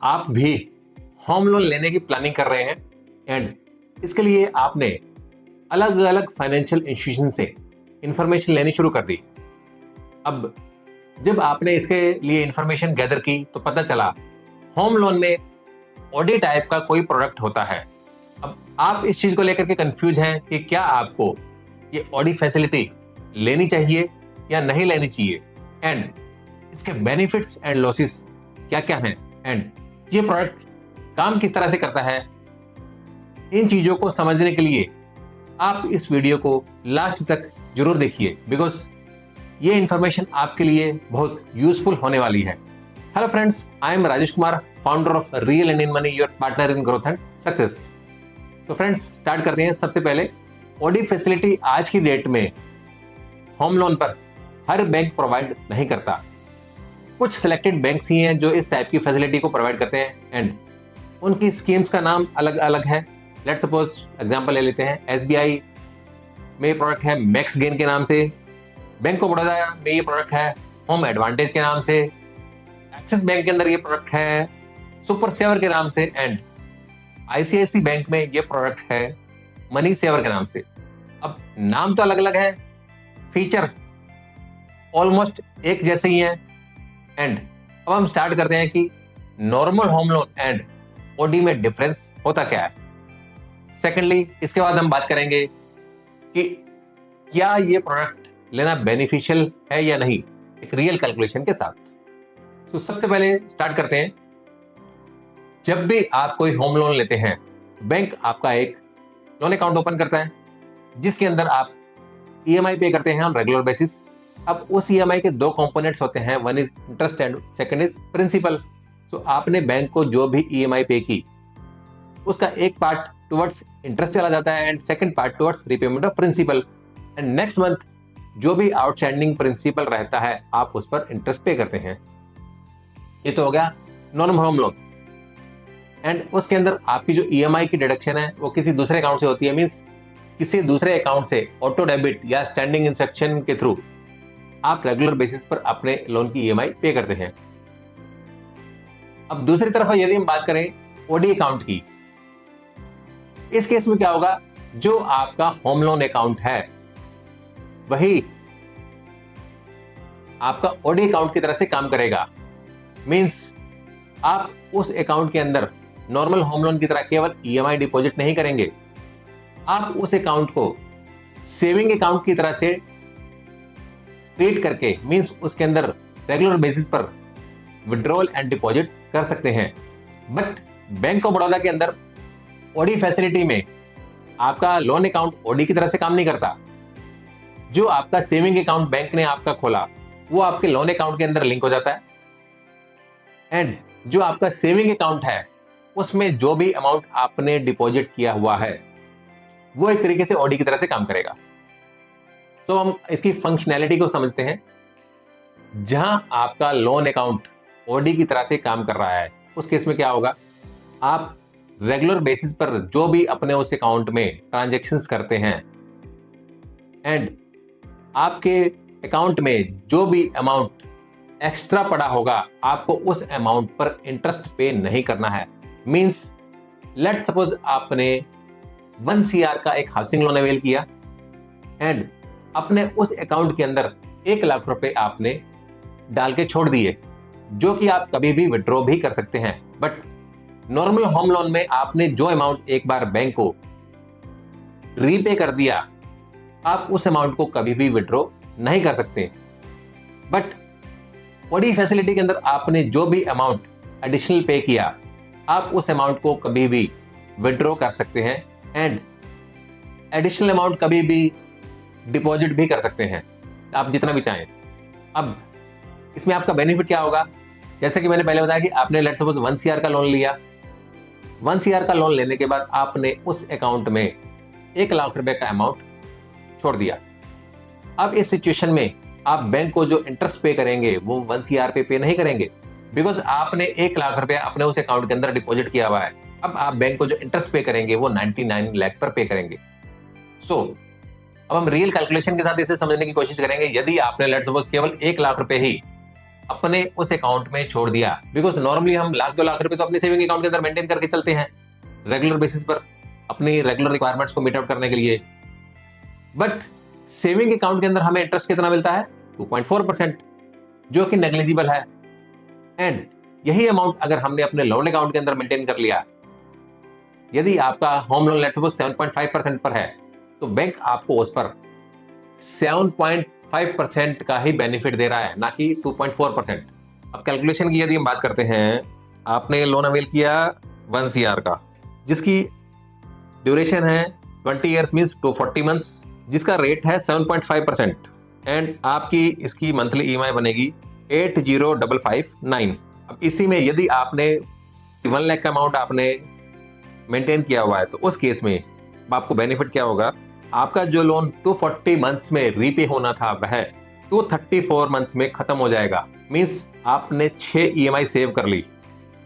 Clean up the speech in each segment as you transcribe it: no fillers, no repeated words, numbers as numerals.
आप भी home loan लेने की प्लानिंग कर रहे हैं एंड इसके लिए आपने अलग अलग फाइनेंशियल इंस्टीट्यूशन से इंफॉर्मेशन लेनी शुरू कर दी। अब जब आपने इसके लिए इंफॉर्मेशन गैदर की तो पता चला होम लोन में ओडी टाइप का कोई प्रोडक्ट होता है। अब आप इस चीज को लेकर के कंफ्यूज हैं कि क्या आपको ये ओडी फैसिलिटी लेनी चाहिए या नहीं लेनी चाहिए एंड इसके बेनिफिट्स एंड लॉसेस क्या क्या हैं एंड ये प्रोडक्ट काम किस तरह से करता है। इन चीजों को समझने के लिए आप इस वीडियो को लास्ट तक जरूर देखिए बिकॉज ये इंफॉर्मेशन आपके लिए बहुत यूजफुल होने वाली है। Hello friends, I am Rajesh Kumar, founder of real Indian money, your partner in growth and success. तो फ्रेंड्स स्टार्ट करते हैं। सबसे पहले ओडी फैसिलिटी आज की डेट में होम लोन पर हर बैंक प्रोवाइड नहीं करता। कुछ सिलेक्टेड बैंक्स ही हैं जो इस टाइप की फैसिलिटी को प्रोवाइड करते हैं एंड उनकी स्कीम्स का नाम अलग अलग है। लेट्स सपोज एग्जांपल ले लेते हैं, एसबीआई में प्रोडक्ट है मैक्स गेन के नाम से, बैंक ऑफ बड़ौदा में ये प्रोडक्ट है होम एडवांटेज के नाम से, एक्सिस बैंक के अंदर ये प्रोडक्ट है सुपर सेवर के नाम से एंड आईसीआईसी बैंक में ये प्रोडक्ट है मनी सेवर के नाम से। अब नाम तो अलग अलग है, फीचर ऑलमोस्ट एक जैसे ही हैं एंड अब हम स्टार्ट करते हैं कि normal home loan and OD में डिफरेंस होता क्या है। सेकेंडली इसके बाद हम बात करेंगे कि क्या ये प्रोडक्ट लेना बेनिफिशियल है या नहीं, एक रियल कैलकुलेशन के साथ। तो सबसे पहले स्टार्ट करते हैं। जब भी आप कोई होम लोन लेते हैं, बैंक आपका एक लोन अकाउंट ओपन करता है जिसके अंदर आप ईएमआई पे करते हैं ऑन रेगुलर बेसिस। अब उस ईएमआई के दो कंपोनेंट्स होते हैं, one is interest and second is principal. तो आपने बैंक को जो भी ईएमआई पे की उसका एक पार्ट टुवर्ड्स इंटरेस्ट चला जाता है and second part towards repayment of principal and next month जो भी आउटस्टैंडिंग प्रिंसिपल रहता है आप उस पर इंटरेस्ट पे करते हैं। ये तो हो गया नॉर्मल होम लोन एंड उसके अंदर आपकी जो ईएमआई की डिडक्शन है वो किसी दूसरे अकाउंट से होती है, मींस किसी दूसरे अकाउंट से ऑटो डेबिट या स्टैंडिंग इंस्ट्रक्शन के थ्रू आप रेगुलर बेसिस पर अपने लोन की ईएमआई पे करते हैं। अब दूसरी तरफ यदि हम बात करें ओडी अकाउंट की, इस केस में क्या होगा, जो आपका होम लोन अकाउंट है वही आपका ओडी अकाउंट की तरह से काम करेगा। मींस आप उस अकाउंट के अंदर नॉर्मल होम लोन की तरह केवल ईएमआई डिपॉजिट नहीं करेंगे, आप उस अकाउंट को सेविंग अकाउंट की तरह से ट्रीट करके मींस उसके अंदर रेगुलर बेसिस पर विड्रॉल एंड डिपॉजिट कर सकते हैं। बट बैंक ऑफ बड़ौदा के अंदर ओडी फैसिलिटी में आपका लोन अकाउंट ओडी की तरह से काम नहीं करता। जो आपका सेविंग अकाउंट बैंक ने आपका खोला वो आपके लोन अकाउंट के अंदर लिंक हो जाता है एंड जो आपका सेविंग अकाउंट है उसमें जो भी अमाउंट आपने डिपॉजिट किया हुआ है वो एक तरीके से ओडी की तरह से काम करेगा। तो हम इसकी फंक्शनैलिटी को समझते हैं। जहां आपका लोन अकाउंट ओडी की तरह से काम कर रहा है उस केस में क्या होगा, आप रेगुलर बेसिस पर जो भी अपने उस अकाउंट में ट्रांजैक्शंस करते हैं एंड आपके अकाउंट में जो भी अमाउंट एक्स्ट्रा पड़ा होगा आपको उस अमाउंट पर इंटरेस्ट पे नहीं करना है। मींस लेट सपोज आपने 1 CR का एक हाउसिंग लोन अवेल किया एंड अपने उस अकाउंट के अंदर 1 लाख रुपए आपने डाल के छोड़ दिए जो कि आप कभी भी विड्रॉ भी कर सकते हैं। बट नॉर्मल होम लोन में आपने जो अमाउंट एक बार बैंक को रीपे कर दिया आप उस अमाउंट को कभी भी विड्रॉ नहीं कर सकते। बट ओडी फैसिलिटी के अंदर आपने जो भी अमाउंट एडिशनल पे किया आप उस अमाउंट को कभी भी विड्रॉ कर सकते हैं एंड एडिशनल अमाउंट कभी भी डिपॉजिट भी कर सकते हैं, आप जितना भी चाहें। अब इसमें आपका बेनिफिट क्या होगा, जैसे कि मैंने पहले बताया कि आपने लेट्स सपोज 1 CR का लोन लिया, 1 CR का लोन लेने के बाद आपने उस अकाउंट में 1 लाख रुपए का अमाउंट छोड़ दिया। अब इस सिचुएशन में आप बैंक को जो इंटरेस्ट पे करेंगे वो 1 CR पे नहीं करेंगे बिकॉज आपने 1 लाख रुपया अपने उस अकाउंट के अंदर डिपॉजिट किया हुआ है। अब आप बैंक को जो इंटरेस्ट पे करेंगे वो 99 लाख पर पे करेंगे। सो अब हम रियल कैलकुलेशन के साथ इसे समझने की कोशिश करेंगे। यदि आपने लेट्स सपोज केवल 1 लाख रुपए ही अपने उस अकाउंट में छोड़ दिया। बिकॉज नॉर्मली हम लाख 2 लाख रुपए तो अपने सेविंग अकाउंट के अंदर मेंटेन करके चलते हैं रेगुलर बेसिस पर अपनी रेगुलर रिक्वायरमेंट्स को मीट आउट करने के लिए। बट सेविंग अकाउंट के अंदर हमें इंटरेस्ट कितना मिलता है? 2.4%, जो कि नेग्लिजिबल है। एंड यही अमाउंट अगर हमने अपने लोन अकाउंट के अंदर मेंटेन कर लिया, यदि आपका होम लोन लेट्स सपोज 7.5% पर है, तो बैंक आपको उस पर 7.5% का ही बेनिफिट दे रहा है, ना कि 2.4%। अब कैलकुलेशन की यदि हम बात करते हैं, आपने लोन अवेल किया 1 CR का, जिसकी ड्यूरेशन है 20 ईयर्स मींस 240 मंथ्स, जिसका रेट है 7.5%, एंड आपकी इसकी मंथली EMI बनेगी 80,559। अब इसी में यदि आपने 1 लाख का अमाउंट आपने मेंटेन किया हुआ है, तो उस केस में आपको बेनिफिट क्या होगा? आपका जो लोन 240 मंथ्स में रीपे होना था वह 234 मंथ्स में खत्म हो जाएगा। मींस आपने 6 EMI सेव कर ली।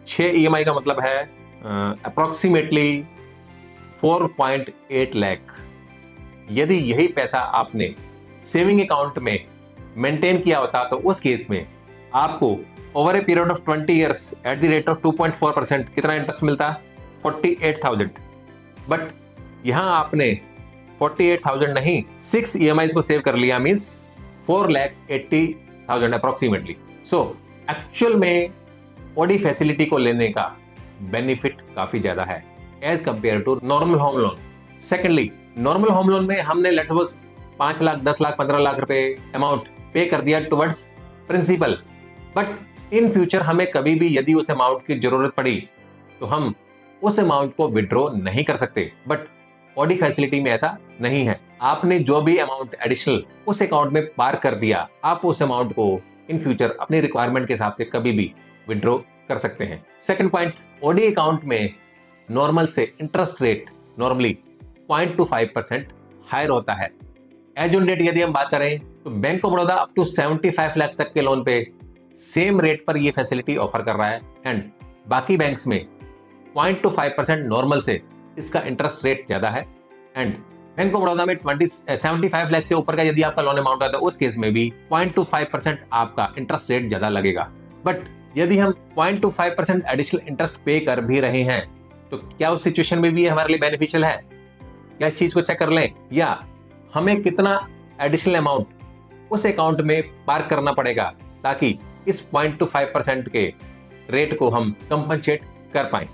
6 EMI का मतलब है अप्रोक्सीमेटली 4.8 लाख। यदि यही पैसा आपने सेविंग अकाउंट में मेंटेन किया होता, तो उस केस में आपको over a period of 20 years at the rate of 2.4% कितना इंटरेस्ट मिलता? 48,000। बट यहां आपने 48,000 नहीं, 6 EMIs को सेव कर लिया, मींस 4,80,000 अप्रोक्सीमेटली। सो एक्चुअल में ओडी फैसिलिटी को लेने का बेनिफिट काफी ज्यादा है as compare to normal home loan. Secondly, normal home loan में हमने लेट्स सपोज 5 लाख 10 लाख 15 लाख रुपए अमाउंट पे कर दिया towards principal, but in future हमें कभी भी यदि उस अमाउंट की जरूरत पड़ी तो हम उस अमाउंट को विड्रॉ नहीं कर सकते। बट ओडी फैसिलिटी में ऐसा नहीं है। आपने जो भी अमाउंट एडिशनल उस अकाउंट में पार कर दिया, आप उस अमाउंट को इन फ्यूचर अपनी रिक्वायरमेंट के हिसाब से कभी भी विड्रॉ कर सकते हैं। सेकंड पॉइंट, ओडी अकाउंट में नॉर्मल से इंटरेस्ट रेट नॉर्मली 0.25% हायर होता है। एज ऑन डेट यदि हम बात करें तो bank of Baroda up to 75 lakh तक के लोन पे सेम रेट पर ये फैसिलिटी ऑफर कर रहा है, एंड बाकी बैंक्स में 0.25% नॉर्मल से इसका इंटरेस्ट रेट ज्यादा है। एंड बैंक ऑफ बड़ौदा में 75 लाख से ऊपर का यदि आपका लोन अमाउंट है, तो उस केस में भी 0.25% आपका इंटरेस्ट रेट ज्यादा लगेगा। बट यदि हम 0.25% एडिशनल इंटरेस्ट पे कर भी रहे हैं, तो क्या उस सिचुएशन में भी हमारे लिए बेनिफिशियल है? क्या इस चीज को चेक कर लें, या हमें कितना एडिशनल अमाउंट उस अकाउंट में पार्क करना पड़ेगा ताकि इस 0.25% के रेट को हम कंपनसेट कर पाए।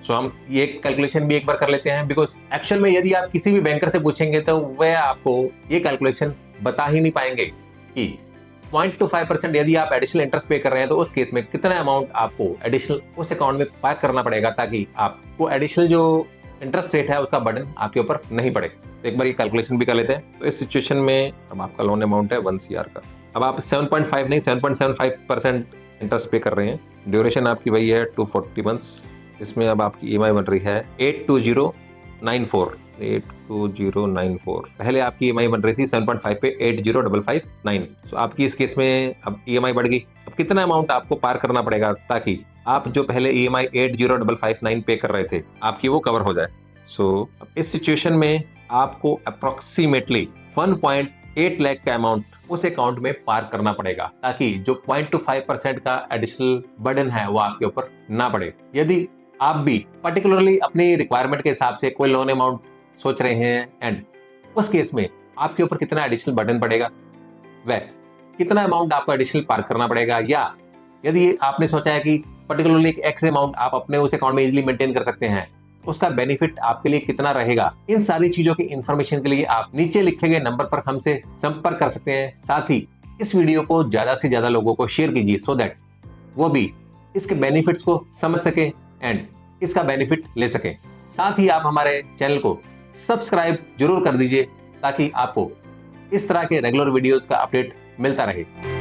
सो हम ये कैलकुलेशन भी एक बार कर लेते हैं, बिकॉज एक्चुअल में यदि आप किसी भी बैंकर से पूछेंगे तो वह आपको ये कैलकुलेशन बता ही नहीं पाएंगे कि 0.25% यदि आप एडिशनल इंटरेस्ट पे कर रहे हैं, तो उस केस में कितना अमाउंट आपको एडिशनल उस अकाउंट में पार्क करना पड़ेगा ताकि आपको एडिशनल जो इंटरेस्ट रेट है उसका बर्डन आपके ऊपर नहीं पड़े। तो एक बार ये कैलकुलेशन भी कर लेते हैं। तो इस सिचुएशन में अब आपका लोन अमाउंट है 1 CR का, अब आप 7.5 नहीं 7.75% इंटरेस्ट पे कर रहे हैं। ड्यूरेशन आपकी वही है 240 मंथ्स। इसमें अब आपकी EMI बन रही है 82094। पहले आपकी EMI बन रही थी 7.5 पे 80,559। तो आपकी इस केस में अब EMI बढ़ गई। अब कितना अमाउंट आपको पार करना पड़ेगा ताकि आप जो पहले EMI 80,559 पे कर रहे थे आपकी वो कवर हो जाए। सो इस सिचुएशन में आपको अप्रोक्सीमेटली 1.8 लाख का अमाउंट उस अकाउंट में पार करना पड़ेगा ताकि जो 0.25% का एडिशनल बर्डन है वो आपके ऊपर ना पड़े। यदि आप भी पर्टिकुलरली अपनी रिक्वायरमेंट के हिसाब से कोई लोन अमाउंट सोच रहे हैं, एंड उस केस में आपके ऊपर कितना एडिशनल बर्डन पड़ेगा, वह कितना अमाउंट आपको एडिशनल पार करना पड़ेगा, या यदि आपने सोचा है कि पर्टिकुलरली एक एक्स अमाउंट आप अपने उस अकाउंट में इजीली मेंटेन कर सकते हैं, उसका बेनिफिट आपके लिए कितना रहेगा, इन सारी चीजों की इंफॉर्मेशन के लिए आप नीचे लिखे गए नंबर पर हमसे संपर्क कर सकते हैं। साथ ही इस वीडियो को ज्यादा से ज्यादा लोगों को शेयर कीजिए सो दैट वो भी इसके बेनिफिट्स को समझ सके एंड इसका बेनिफिट ले सके। साथ ही आप हमारे चैनल को सब्सक्राइब जरूर कर दीजिए ताकि आपको इस तरह के रेगुलर वीडियोस का अपडेट मिलता रहे।